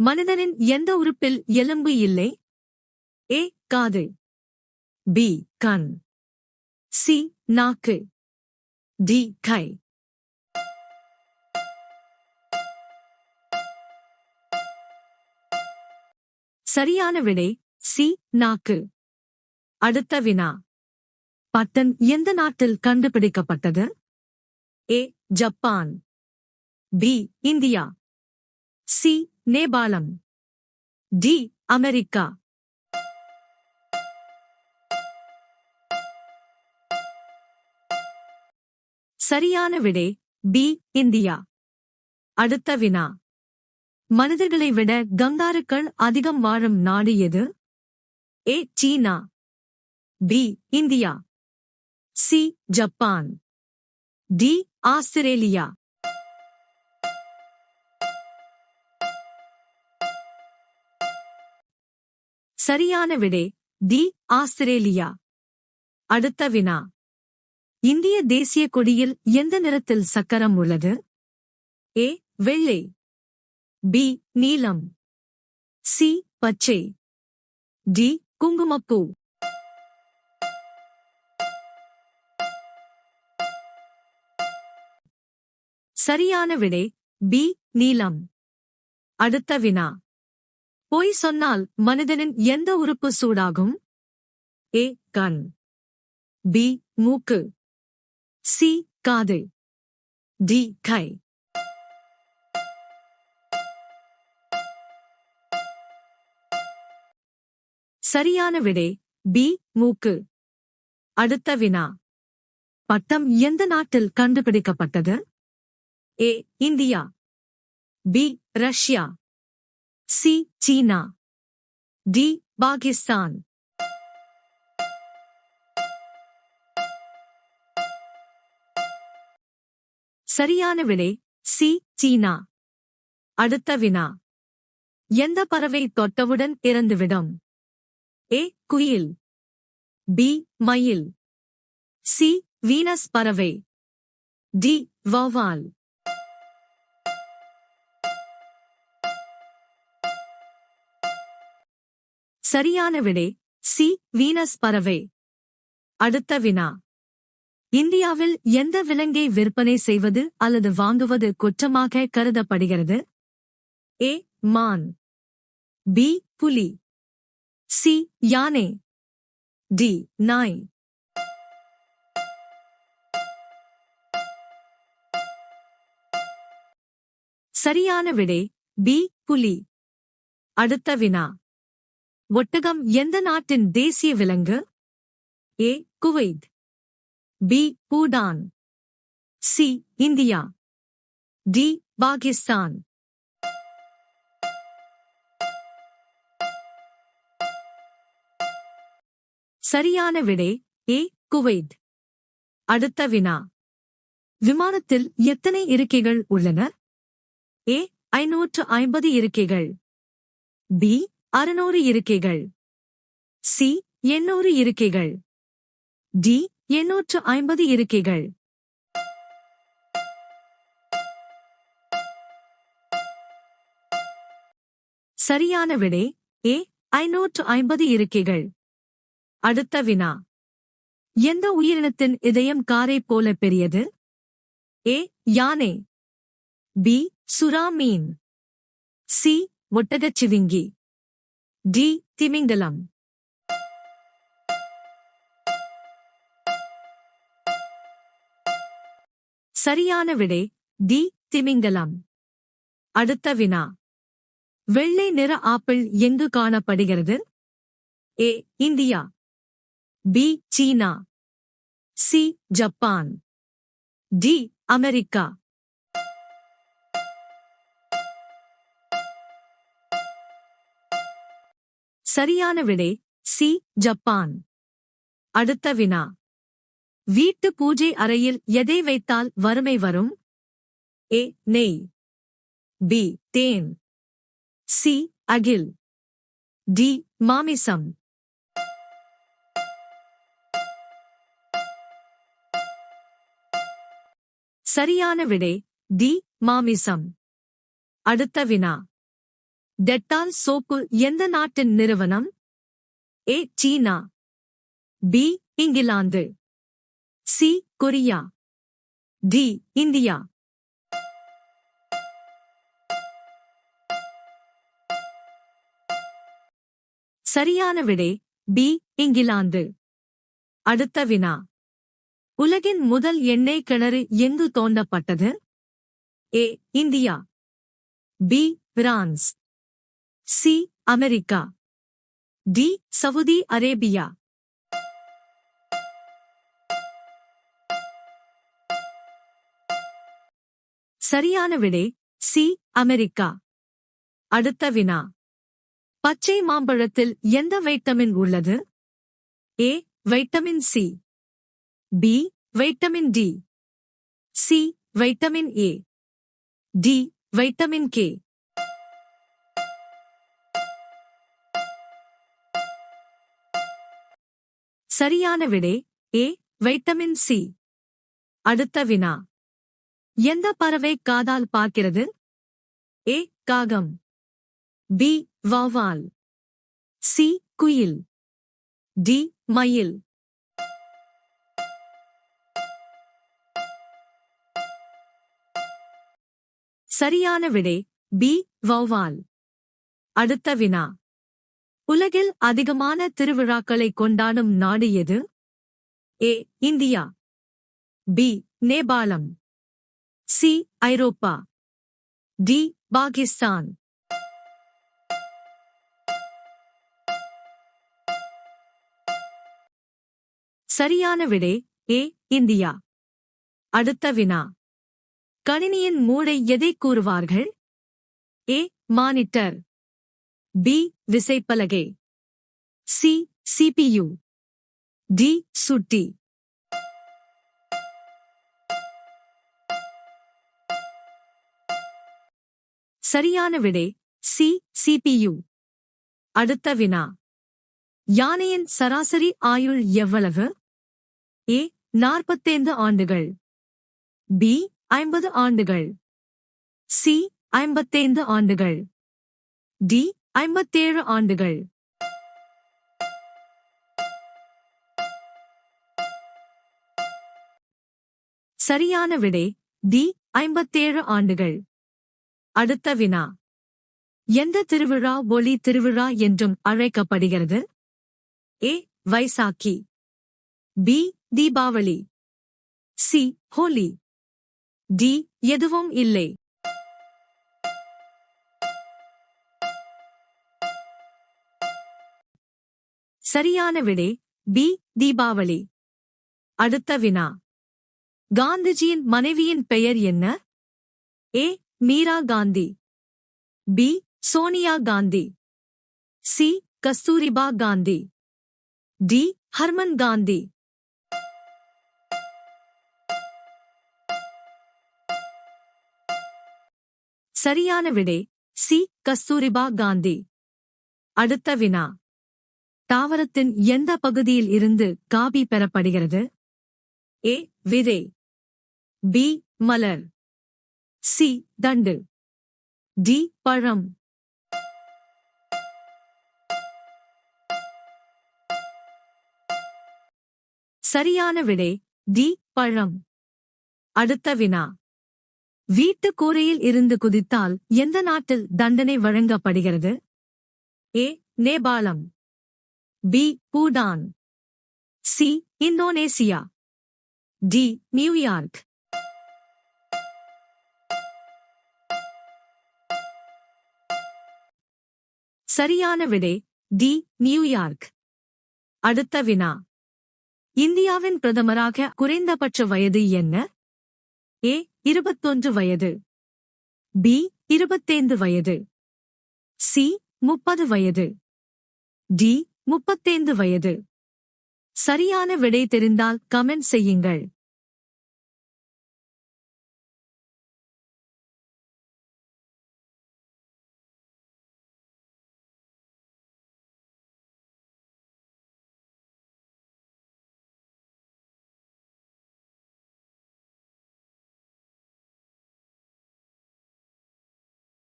மனிதனின் எந்த உறுப்பில் எலும்பு இல்லை? ஏ. காது. பி. கண். சி. நாக்கு. டி. கை. சரியான விடை சி. நாக்கு. அடுத்த வினா. பட்டன் எந்த நாட்டில் கண்டுபிடிக்கப்பட்டது? ஏ. ஜப்பான். பி. இந்தியா. சி. நேபாளம். டி. அமெரிக்கா. சரியான விடை பி. இந்தியா. அடுத்த வினா. மனிதர்களை விட கங்காருக்கள் அதிகம் வாழும் நாடு எது? ஏ. சீனா. B. India. C. Japan. D. Australia. சரியான விடை டி. ஆஸ்திரேலியா. அடுத்த வினா. இந்திய தேசிய கொடியில் எந்த நிறத்தில் சக்கரம் உள்ளது? ஏ. வெள்ளை. பி. நீலம். சி. பச்சை. டி. குங்குமப்பூ. சரியான விடை பி. நீலம். அடுத்த வினா. பொய் சொன்னால் மனிதனின் எந்த உறுப்பு சூடாகும்? ஏ. கண். பி. மூக்கு. சி. காது. டி. கை. சரியான விடை பி. மூக்கு. அடுத்த வினா. பட்டம் எந்த நாட்டில் கண்டுபிடிக்கப்பட்டது? ஏ. இந்தியா. பி. ரஷ்யா. சி. சீனா. டி. பாகிஸ்தான். சரியான விடை சி. சீனா. அடுத்த வினா. எந்த பறவை தொட்டவுடன் இறந்துவிடும்? ஏ. குயில். பி. மயில். சி. வீனஸ் பறவை. டி. வௌவால். சரியான விடை சி. வீனஸ் பறவை. அடுத்த வினா. இந்தியாவில் எந்த விலங்கை விற்பனை செய்வது அல்லது வாங்குவது குற்றமாக கருதப்படுகிறது? ஏ. மான். பி. புலி. சி. யானை. டி. நாய். சரியான விடை பி. புலி. அடுத்த வினா. ஒட்டகம் எந்த நாட்டின் தேசிய விலங்கு? A. Kuwait. B. Bhutan. C. India. D. Pakistan. சரியான விடை ஏ. குவைத். அடுத்த வினா. விமானத்தில் எத்தனை இருக்கைகள் உள்ளன? ஏ. 550 இருக்கைகள். பி. 600 இருக்கைகள். சி. 800 இருக்கைகள். டி. 850 இருக்கைகள். சரியான விடை ஏ. 550 இருக்கைகள். அடுத்த வினா. எந்த உயிரினத்தின் இதயம் காரை போல பெரியது? ஏ. யானை. பி. சுறா மீன். சி. ஒட்டகச்சிவிங்கி. டி. திமிங்கலம். சரியான விடை டி. திமிங்கலம். அடுத்த வினா. வெள்ளை நிற ஆப்பிள் எங்கு காணப்படுகிறது? ஏ. இந்தியா. பி. சீனா. சி. ஜப்பான். டி. அமெரிக்கா. சரியான விடை சி. ஜப்பான். அடுத்த வினா. வீட்டு பூஜை அறையில் எதை வைத்தால் வறுமை வரும்? ஏ. நெய். பி. தேன். சி. அகில். டி. மாமிசம். சரியான விடை டி. மாமிசம். அடுத்த வினா. டெட்டால் சோப்பு எந்த நாட்டின் நிறுவனம்? ஏ சீனா, பி இங்கிலாந்து, சி கொரியா, டி இந்தியா. சரியான விடை பி இங்கிலாந்து. அடுத்த வினா. உலகின் முதல் எண்ணெய் கிணறு எங்கு தோண்டப்பட்டது? A India, B France, C America, D Saudi Arabia. சரியான விடை சி அமெரிக்கா. அடுத்த வினா. பச்சை மாம்பழத்தில் எந்த வைட்டமின் உள்ளது? A vitamin C, B vitamin D, C vitamin A, D vitamin K. சரியான விடை ஏ வைட்டமின் சி. அடுத்த வினா. எந்த பறவை காதால் பார்க்கிறது? ஏ காகம், பி வௌவால், சி குயில், டி மயில். சரியான விடை பி வௌவால். அடுத்த வினா. உலகில் அதிகமான திருவிழாக்களை கொண்டாடும் நாடு எது? A India, B Nepal, C ஐரோப்பா, டி பாகிஸ்தான். சரியான விடை ஏ இந்தியா. அடுத்த வினா. கணினியின் மூளை எதை கூறுவார்கள்? ஏ மானிட்டர், பி விசைப்பலகை, சி சிபியு, டி சுட்டி. சரியான விடை சி சிபியு. அடுத்த வினா. யானையின் சராசரி ஆயுள் எவ்வளவு? ஏ 45 ஆண்டுகள், பி 50 ஆண்டுகள், சி 55 ஆண்டுகள், டி 57 ஆண்டுகள். சரியான விடை டி 57 ஆண்டுகள். அடுத்த வினா. எந்த திருவிழா ஒளி திருவிழா என்றும் அழைக்கப்படுகிறது? A Vaisakhi, B Deepavali, C Holi, D எதுவும் இல்லை. சரியான விடை பி தீபாவளி. அடுத்த வினா. காந்திஜியின் மனைவியின் பெயர் என்ன? A Meera Gandhi, B Sonia Gandhi, C Kasturba Gandhi, D Harman Gandhi. சரியான விடை சி கஸ்தூரிபா காந்தி. அடுத்த வினா. தாவரத்தின் எந்த பகுதியில் இருந்து காபி பெறப்படுகிறது? ஏ விதை, பி மலர், சி தண்டு, டி பழம். சரியான விடை டி பழம். அடுத்த வினா. வீட்டு கூரையில் இருந்து குதித்தால் எந்த நாட்டில் தண்டனை வழங்கப்படுகிறது? ஏ நேபாளம், B Bhutan, C Indonesia, D New York. சரியான விடை டி நியூயார்க். அடுத்த வினா. இந்தியாவின் பிரதமராக குறைந்தபட்ச வயது என்ன? ஏ 21 வயது, பி 25 வயது, சி 30 வயது, டி 35 வயது. சரியான விடை தெரிந்தால் கமெண்ட் செய்யுங்கள்.